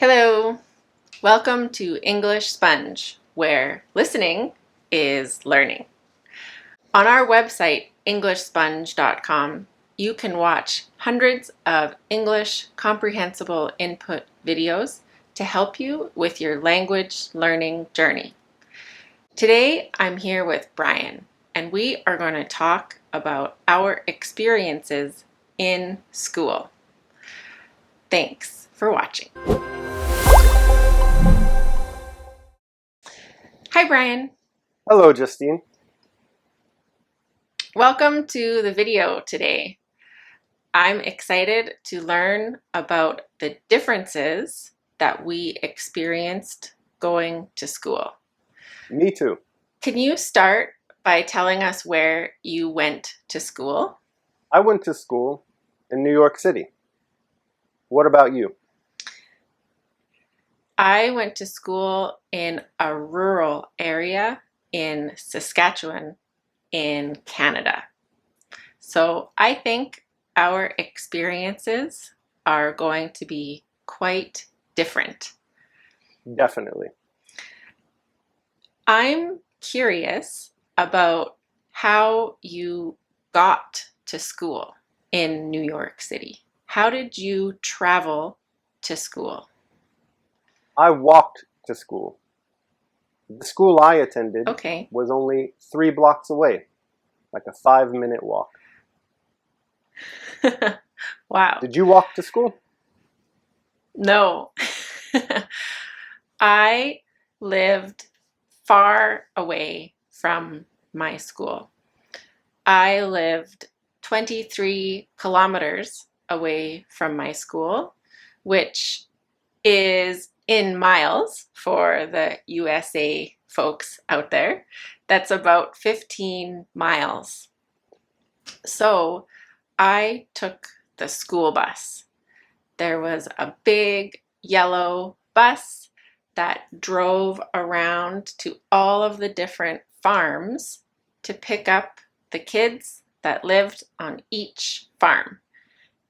Hello, welcome to English Sponge, where listening is learning. On our website, EnglishSponge.com, you can watch hundreds of English comprehensible input videos to help you with your language learning journey. Today, I'm here with Brian, and we are going to talk about our experiences in school. Thanks for watching. Hi, Brian. Hello, Justine. Welcome to the video today. I'm excited to learn about the differences that we experienced going to school. Me too. Can you start by telling us where you went to school? I went to school in New York City. What about you? I went to school in a rural area in Saskatchewan in Canada. So I think our experiences are going to be quite different. Definitely. I'm curious about how you got to school in New York City. How did you travel to school? I walked to school. The school I attended Okay. was only 3 blocks away, like a 5-minute walk. Wow. Did you walk to school? No. I lived far away from my school. I lived 23 kilometers away from my school, which is in miles for the USA folks out there. That's about 15 miles. So I took the school bus. There was a big yellow bus that drove around to all of the different farms to pick up the kids that lived on each farm.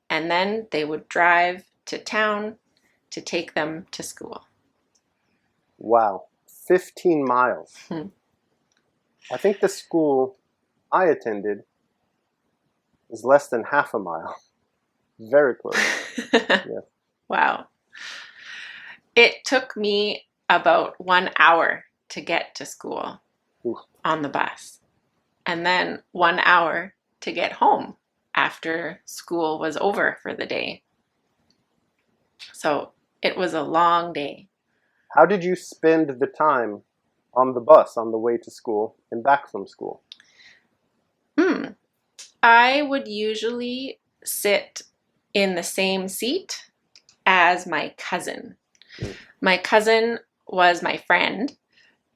And then they would drive to town to take them to school. Wow, 15 miles. I think the school I attended is less than half a mile. Very close. Yes. Wow. It took me about 1 hour to get to school Oof. on the bus, and then 1 hour to get home after school was over for the day. So it was a long day. How did you spend the time on the bus on the way to school and back from school? I would usually sit in the same seat as my cousin. My cousin was my friend,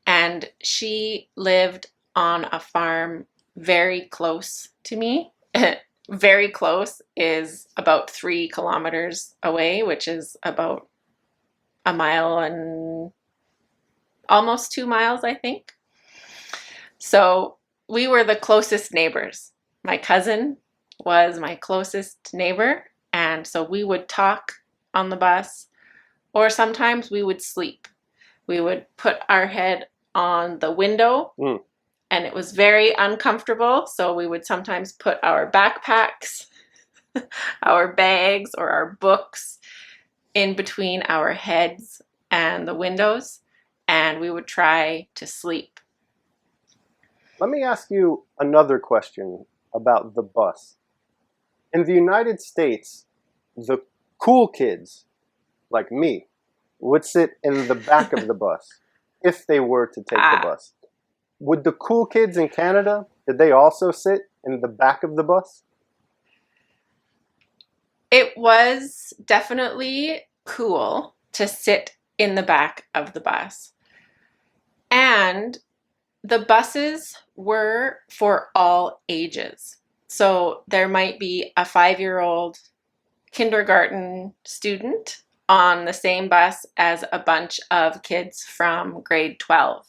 and she lived on a farm very close to me. Very close is about 3 kilometers away, which is about a mile and almost 2 miles, I think. So we were the closest neighbors. My cousin was my closest neighbor, and so we would talk on the bus, or sometimes we would sleep. We would put our head on the window, and it was very uncomfortable, so we would sometimes put our backpacks, our bags, or our books in between our heads and the windows, and we would try to sleep. Let me ask you another question about the bus. In the United States, the cool kids, like me, would sit in the back of the bus if they were to take the bus. Would the cool kids in Canada, did they also sit in the back of the bus? It was definitely cool to sit in the back of the bus. And the buses were for all ages. So there might be a 5-year-old kindergarten student on the same bus as a bunch of kids from grade 12.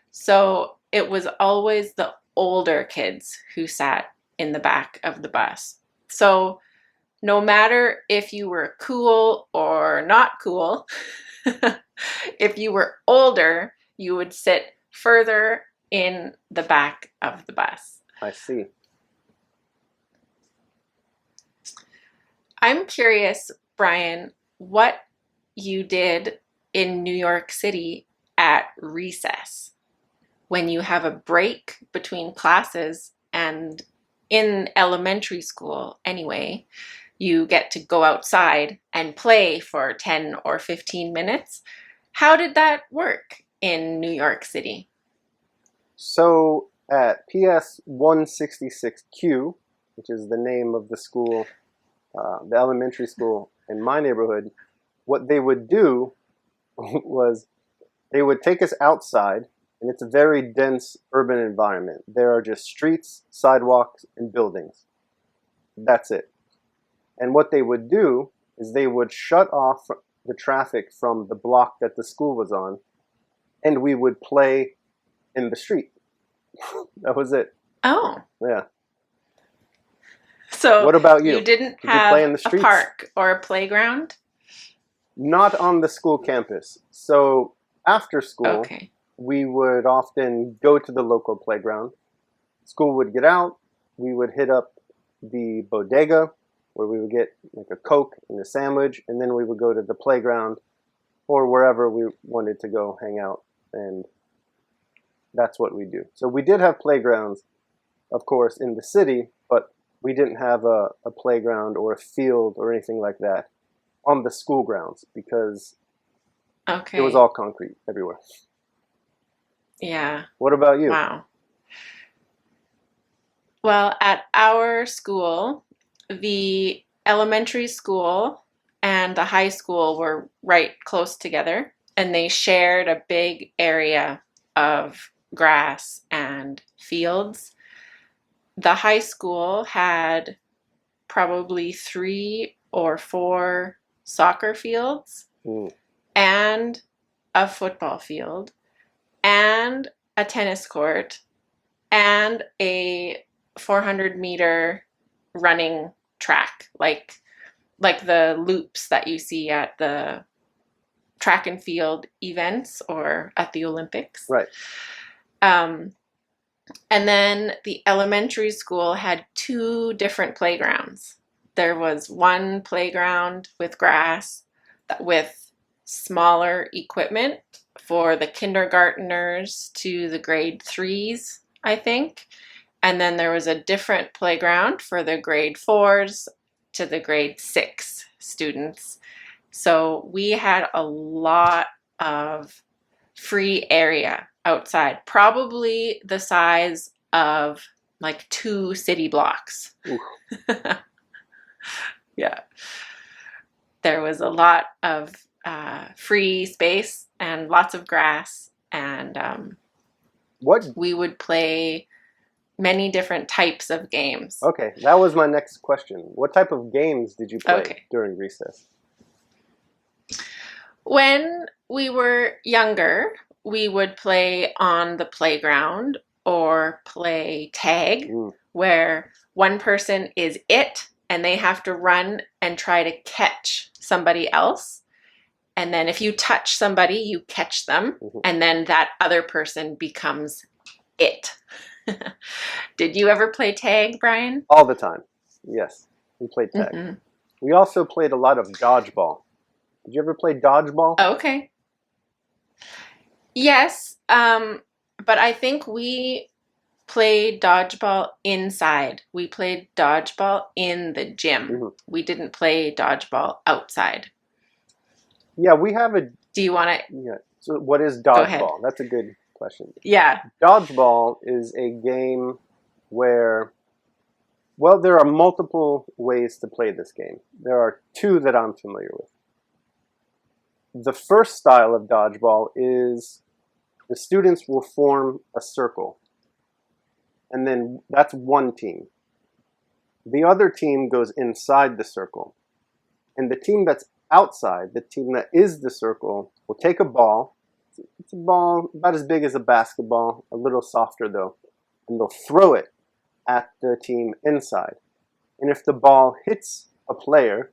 So it was always the older kids who sat in the back of the bus. So no matter if you were cool or not cool, if you were older, you would sit further in the back of the bus. I see. I'm curious, Brian, what you did in New York City at recess when you have a break between classes, and in elementary school anyway, you get to go outside and play for 10 or 15 minutes. How did that work in New York City? So at PS 166Q, which is the name of the school, the elementary school in my neighborhood, what they would do was they would take us outside, and it's a very dense urban environment. There are just streets, sidewalks, and buildings. That's it. And what they would do is they would shut off the traffic from the block that the school was on, and we would play in the street. That was it. Oh, Yeah. so What about you? you didn't Did you have play in the a streets? park or a playground? Not on the school campus. So after school, Okay. we would often go to the local playground. School would get out. We would hit up the bodega where we would get like a Coke and a sandwich, and then we would go to the playground or wherever we wanted to go hang out, and that's what we do. So we did have playgrounds, of course, in the city, but we didn't have a playground or a field or anything like that on the school grounds because Okay. it was all concrete everywhere. Yeah. What about you? Wow. Well, at our school, the elementary school and the high school were right close together, and they shared a big area of grass and fields. The high school had probably 3 or 4 soccer fields Mm. and a football field and a tennis court and a 400-meter running track, like the loops that you see at the track and field events or at the Olympics. Right. And then the elementary school had 2 different playgrounds. There was one playground with grass with smaller equipment for the kindergarteners to the grade 3s, I think. And then there was a different playground for the grade 4s to the grade 6 students. So we had a lot of free area outside, probably the size of like 2 city blocks. Yeah. There was a lot of free space and lots of grass, and What? we would play many different types of games. Okay, that was my next question. What type of games did you play Okay. during recess? When we were younger, we would play on the playground or play tag, where one person is it and they have to run and try to catch somebody else. And then if you touch somebody, you catch them, and then that other person becomes it. Did you ever play tag, Brian? All the time. Yes, we played tag. We also played a lot of dodgeball. Did you ever play dodgeball? Okay. Yes, but I think we played dodgeball inside. We played dodgeball in the gym. We didn't play dodgeball outside. Yeah, we have a... Do you want to... Yeah. So what is Go ahead. dodgeball? That's a good question. Yeah. Dodgeball is a game where... Well, there are multiple ways to play this game. There are 2 that I'm familiar with. The first style of dodgeball is the students will form a circle. And then that's one team. The other team goes inside the circle. And the team that's outside, the team that is the circle, will take a ball. It's a ball about as big as a basketball, a little softer though. And they'll throw it at the team inside. And if the ball hits a player,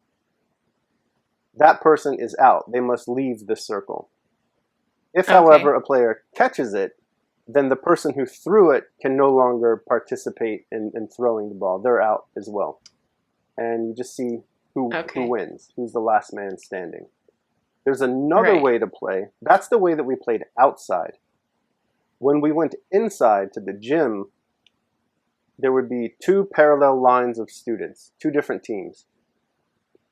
that person is out. They must leave the circle. If, however, Okay. a player catches it, then the person who threw it can no longer participate in throwing the ball. They're out as well. And you just see who Okay. wins, who's the last man standing. There's another Right. way to play. That's the way that we played outside. When we went inside to the gym, there would be two parallel lines of students, two different teams.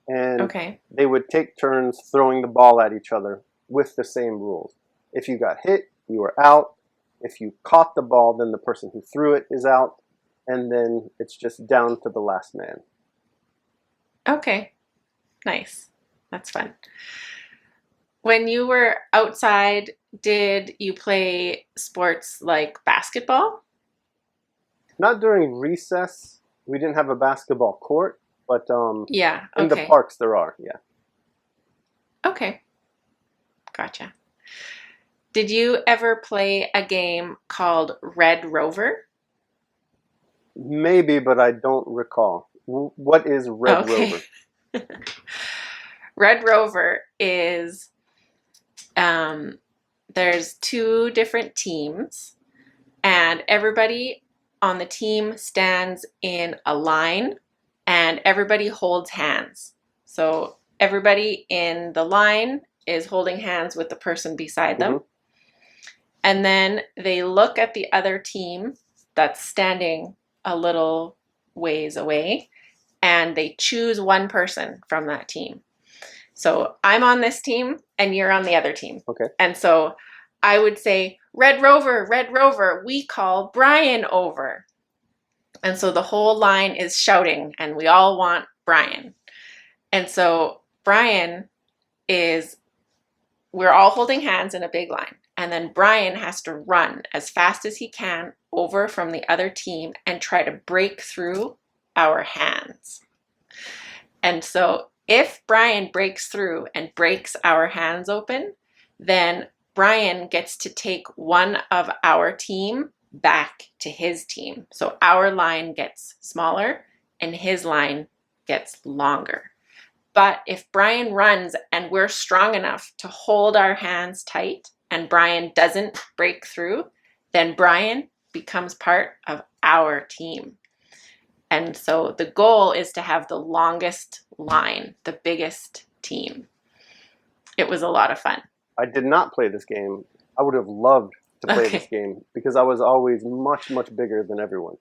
And Okay. they would take turns throwing the ball at each other with the same rules. If you got hit, you were out. If you caught the ball, then the person who threw it is out. And then it's just down to the last man. Okay. Nice. That's fun. When you were outside, did you play sports like basketball? Not during recess. We didn't have a basketball court, but Yeah. in the Okay. parks there are, yeah. Okay. Gotcha. Did you ever play a game called Red Rover? Maybe, but I don't recall. What is Red Okay. Rover? Red Rover is um, there's two different teams, and everybody on the team stands in a line, and everybody holds hands. So everybody in the line is holding hands with the person beside them. Mm-hmm. And then they look at the other team that's standing a little ways away, and they choose one person from that team. So I'm on this team and you're on the other team. Okay. And so I would say, Red Rover, we call Brian over. And so the whole line is shouting and we all want Brian. And so Brian is, we're all holding hands in a big line. And then Brian has to run as fast as he can over from the other team and try to break through our hands. And so if Brian breaks through and breaks our hands open, then Brian gets to take one of our team back to his team. So our line gets smaller and his line gets longer. But if Brian runs and we're strong enough to hold our hands tight and Brian doesn't break through, then Brian becomes part of our team. And so the goal is to have the longest line, the biggest team. It was a lot of fun. I did not play this game. I would have loved to play this Okay. game because I was always much, much bigger than everyone.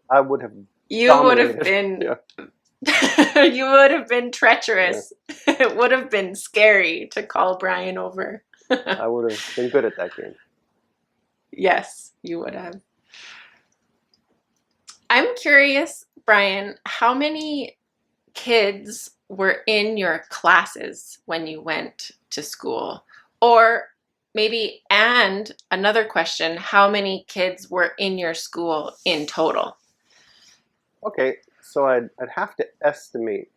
I would have You would have dominated. been Yeah. you would have been treacherous. Yeah. It would have been scary to call Brian over. I would have been good at that game. Yes, you would have. I'm curious, Brian, how many kids were in your classes when you went to school? Or maybe, and another question, how many kids were in your school in total? Okay, so I'd have to estimate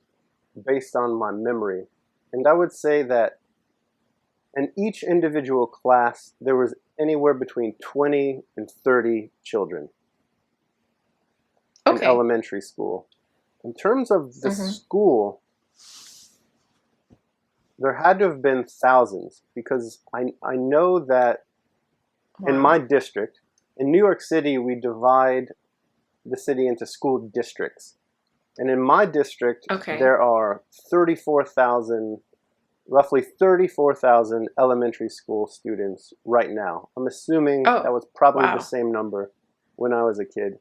based on my memory. And I would say that in each individual class, there was anywhere between 20 and 30 children in Okay. elementary school. In terms of the school, there had to have been thousands because I know that in my district, in New York City, we divide the city into school districts. And in my district, there are roughly 34,000 elementary school students right now. I'm assuming that was probably the same number when I was a kid.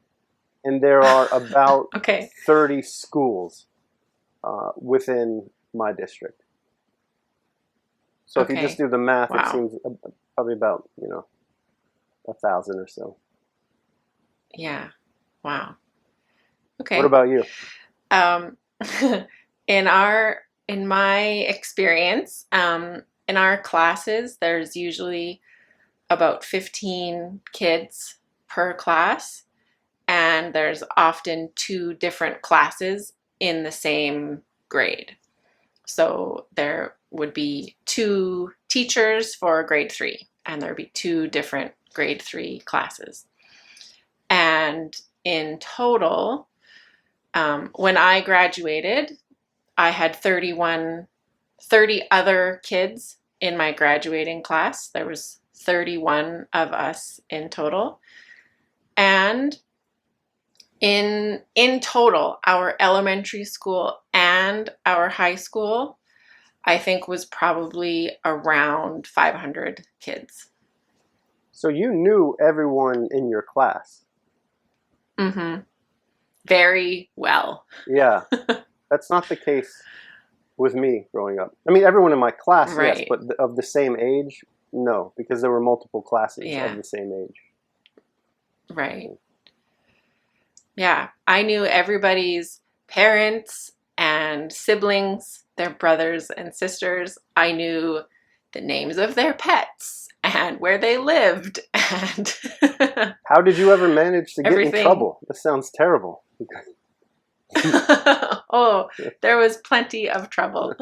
And there are about 30 schools within my district. So if you just do the math, it seems probably about, 1,000 or so. Yeah. Wow. Okay. What about you? In my experience, in our classes, there's usually about 15 kids per class, and there's often two different classes in the same grade. So there would be two teachers for grade 3, and there'd be two different grade 3 classes. And in total, when I graduated, I had 30 other kids in my graduating class. There was 31 of us in total. And in total, our elementary school and our high school, I think, was probably around 500 kids. So you knew everyone in your class. Mm-hmm. Very well. Yeah, that's not the case with me growing up. I mean, everyone in my class, yes, Right. but of the same age, no, because there were multiple classes Yeah. of the same age. Right. Yeah. I knew everybody's parents and siblings, their brothers and sisters. I knew the names of their pets and where they lived and How did you ever manage to get in everything. trouble? This sounds terrible. Oh, there was plenty of trouble.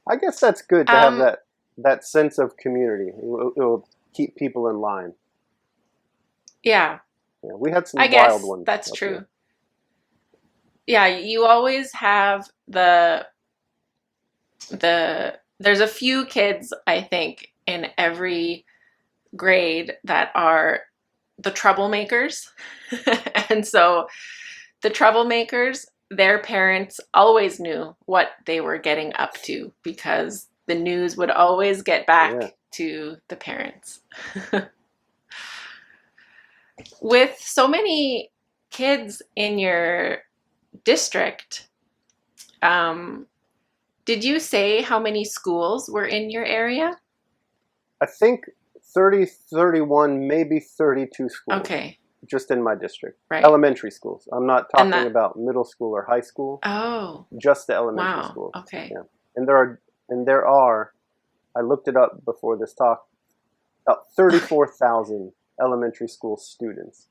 I guess that's good to have that sense of community. It'll keep people in line. Yeah, Yeah, we had some I wild guess ones. that's up true. here. Yeah, you always have there's a few kids, I think, in every grade that are the troublemakers. And so the troublemakers, their parents always knew what they were getting up to because the news would always get back Yeah. to the parents. With so many kids in your district, did you say how many schools were in your area? I think 30, 31, maybe 32 schools. Okay, Just in my district. right. Elementary schools. I'm not And talking about middle school or high school. Oh, Just the elementary wow. schools. Okay. Yeah. And there are, I looked it up before this talk, about 34,000 elementary school students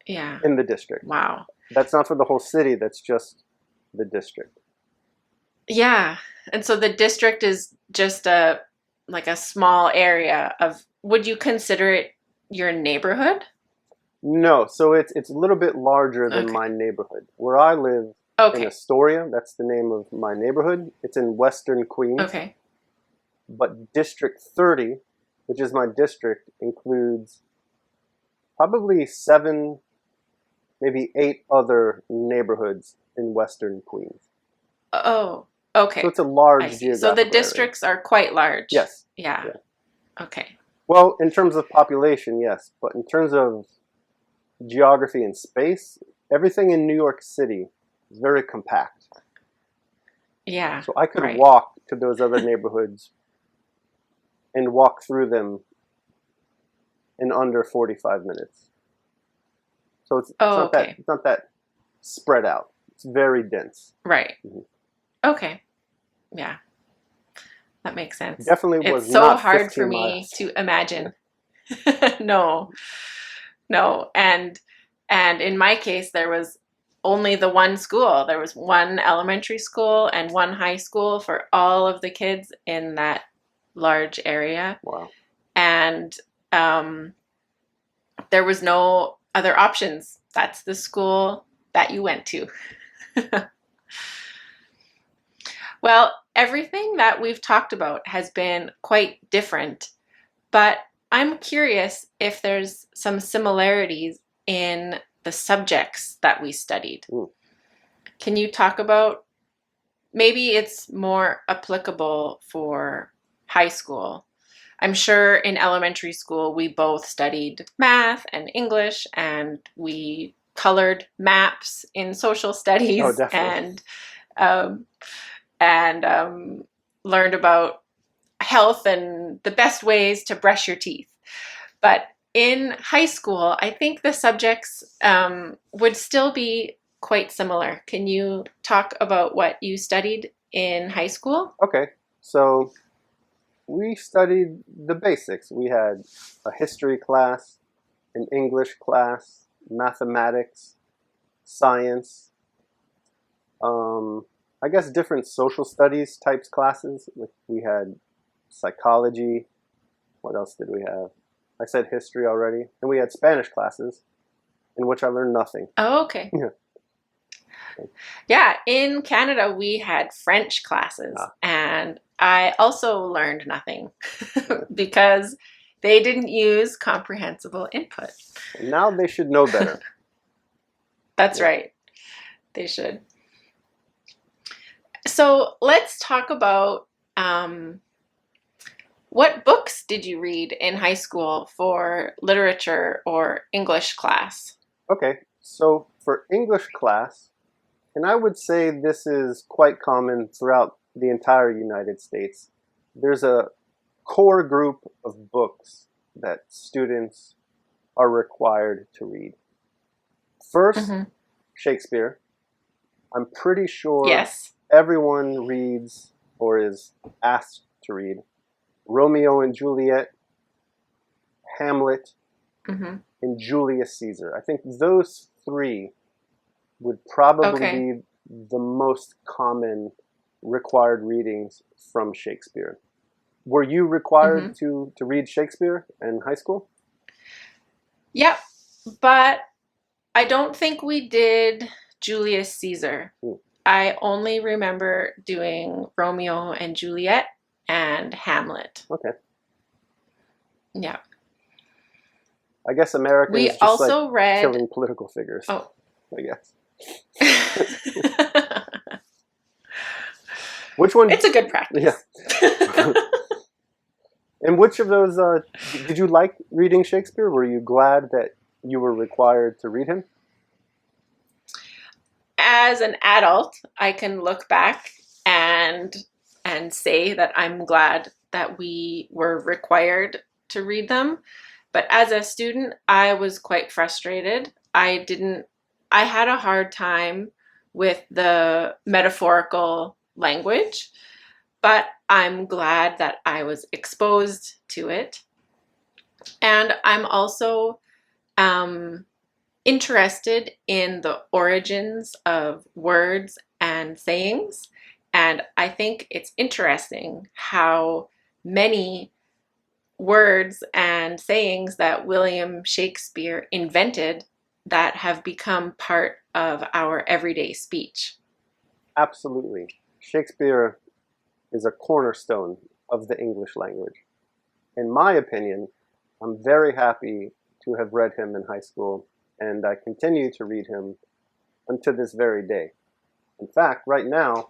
Yeah. in the district. Wow. That's not for the whole city, that's just the district. Yeah. And so the district is just a small area of, would you consider it your neighborhood? No, so it's a little bit larger than Okay. my neighborhood. Where I live in Okay. Astoria, that's the name of my neighborhood. It's in Western Queens. Okay. But District 30, which is my district, includes probably 7, maybe 8 other neighborhoods in Western Queens. Oh, okay. So it's a large I see. geographical So the area. districts are quite large. Yes. Yeah. Yeah. Okay. Well, in terms of population, yes. But in terms of geography and space, everything in New York City is very compact. Yeah. So I could right. walk to those other neighborhoods and walk through them in under 45 minutes. So it's not that spread out. It's very dense. Right. Mhm. Okay. Yeah. That makes sense. Definitely was It's so not hard 15 for me miles. to imagine. No. And in my case, there was only the one school. There was one elementary school and one high school for all of the kids in that large area. Wow. And there was no other options. That's the school that you went to. Well, everything that we've talked about has been quite different, but I'm curious if there's some similarities in the subjects that we studied. Ooh. Can you talk about, maybe it's more applicable for high school? I'm sure in elementary school we both studied math and English, and we colored maps in social studies. Oh, definitely. and learned about health and the best ways to brush your teeth. But in high school, I think the subjects would still be quite similar. Can you talk about what you studied in high school? Okay. So we studied the basics. We had a history class, an English class, mathematics, science, I guess different social studies types classes. We had psychology. What else did we have? I said history already. And we had Spanish classes, in which I learned nothing. Oh, okay. Yeah. Yeah, in Canada, we had French classes, Ah, and I also learned nothing because they didn't use comprehensible input. now they should know better. That's Yeah. right, they should. So let's talk about what books did you read in high school for literature or English class? Okay, so for English class, and I would say this is quite common throughout the entire United States, there's a core group of books that students are required to read. First, Hmm. Shakespeare. I'm pretty sure Yes. everyone reads or is asked to read Romeo and Juliet, Hamlet, Hmm. and Julius Caesar. I think those three would probably Okay. be the most common required readings from Shakespeare. Were you required Hmm. to read Shakespeare in high school? Yep, but I don't think we did Julius Caesar. Hmm, I only remember doing Romeo and Juliet and Hamlet. okay. Yeah. I guess We Americans just like also read, killing political figures, oh. I guess. Which one? It's a good Yeah. practice. And which of those did you like reading Shakespeare? Were you glad that you were required to read him? As an adult, I can look back and say that I'm glad that we were required to read them. But as a student, I was quite frustrated. I had a hard time with the metaphorical language, but I'm glad that I was exposed to it. And I'm also um, interested in the origins of words and sayings. And I think it's interesting how many words and sayings that William Shakespeare invented that have become part of our everyday speech. Absolutely. Shakespeare is a cornerstone of the English language. In my opinion, I'm very happy to have read him in high school, and I continue to read him unto this very day. In fact, right now,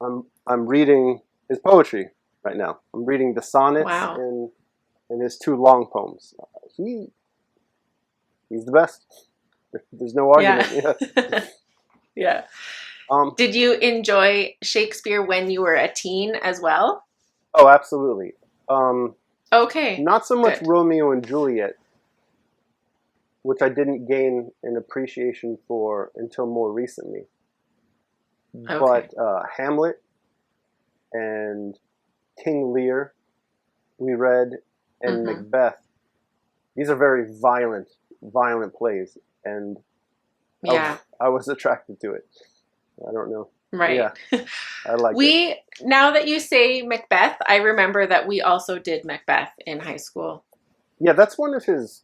I'm I'm reading his poetry right now. I'm reading the sonnets Wow. and his two long poems. He he's the best. There's no Yeah. argument. Yeah. Yeah. Um. Did you enjoy Shakespeare when you were a teen as well? Oh, absolutely. Um. Okay. Not so much Good. Romeo and Juliet, which I didn't gain an appreciation for until more recently. Okay. But Hamlet and King Lear, we read, and Mm-hmm. Macbeth. These are very violent plays, and Yeah. I was attracted to it. I don't know. Right. Yeah, I liked it. We, now that you say Macbeth, I remember that we also did Macbeth in high school. Yeah, that's one of his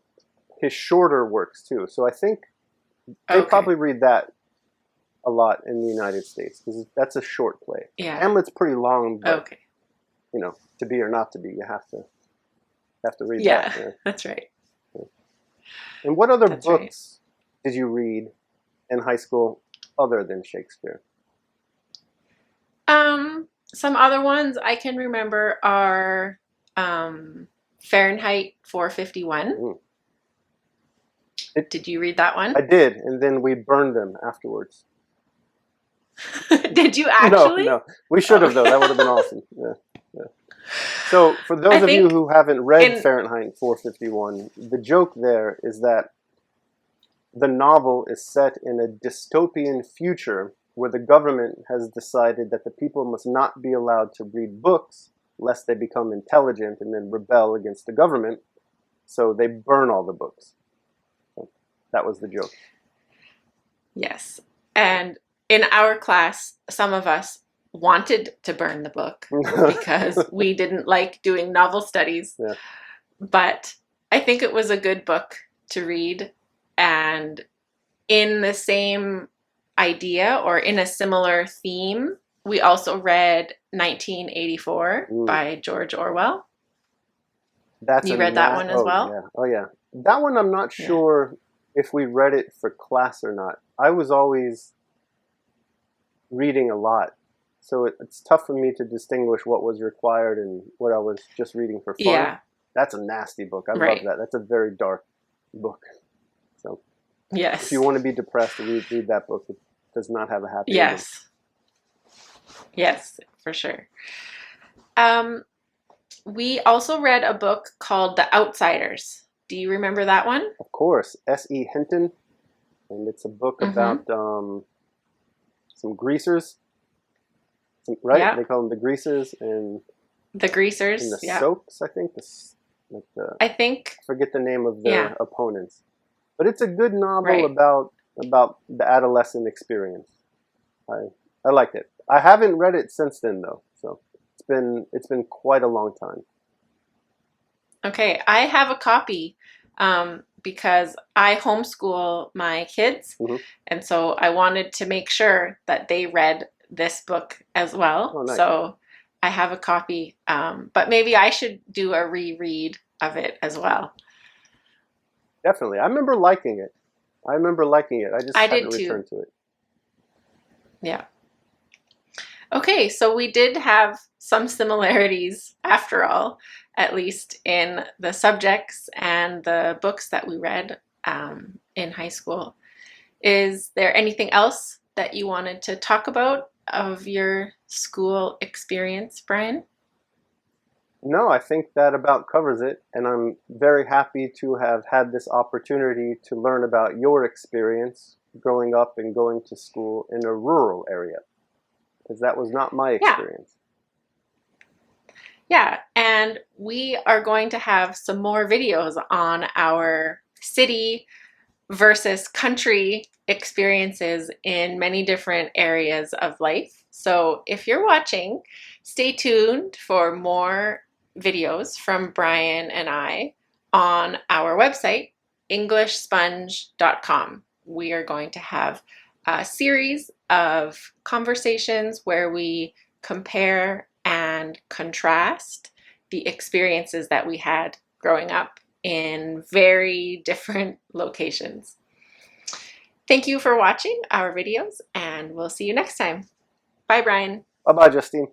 shorter works too. So I think they Okay. probably read that a lot in the United States because that's a short play. Yeah. Hamlet's pretty long, but Okay. to be or not to be, you have to read that. Yeah, Yeah. that's right. And what other That's right. books did you read in high school other than Shakespeare? Some other ones I can remember are Fahrenheit 451. Mm. It, Did you read that one? I did, and then we burned them afterwards. Did you No, actually? no, we should have though. That would have been Oh. awesome. Yeah, yeah. So for I those of you think who haven't read in Fahrenheit 451, the joke there is that the novel is set in a dystopian future where the government has decided that the people must not be allowed to read books lest they become intelligent and then rebel against the government. So they burn all the books. So that was the joke. yes, and in our class, some of us wanted to burn the book because we didn't like doing novel studies, Yeah. but I think it was a good book to read, and in the same idea or in a similar theme, we also read 1984 by George Orwell. That's You read that one as well? Yeah. Oh yeah. That one I'm not Yeah. sure if we read it for class or not. I was always reading a lot, so it's tough for me to distinguish what was required and what I was just reading for fun. Yeah. That's a nasty book. I love Right. that. That's a very dark book. So Yes. if you want to be depressed, read that book. It does not have a happy ending. Yes. Yes, for sure. We also read a book called The Outsiders. Do you remember that one? Of course, S.E. Hinton, and it's a book about some greasers, right? Yeah. They call them the greasers and The Greasers. the Yeah. soaps, I think. I think. I forget the name of their Yeah. opponents, but it's a good novel Right. about the adolescent experience. I liked it. I haven't read it since then though, so it's been quite a long time. Okay, I have a copy because I homeschool my kids, and so I wanted to make sure that they read this book as well. Oh, nice. So I have a copy, but maybe I should do a reread of it as well. Definitely. I remember liking it. I just hadn't returned to it. Yeah. Okay, so we did have some similarities after all, at least in the subjects and the books that we read in high school. Is there anything else that you wanted to talk about of your school experience, Brian? No, I think that about covers it, and I'm very happy to have had this opportunity to learn about your experience growing up and going to school in a rural area, because that was not my experience. Yeah, and we are going to have some more videos on our city versus country experiences in many different areas of life. So if you're watching, stay tuned for more videos from Brian and I on our website, EnglishSponge.com. We are going to have a series of conversations where we compare and contrast the experiences that we had growing up in very different locations. Thank you for watching our videos, and we'll see you next time. Bye, Brian. Bye-bye, Justine.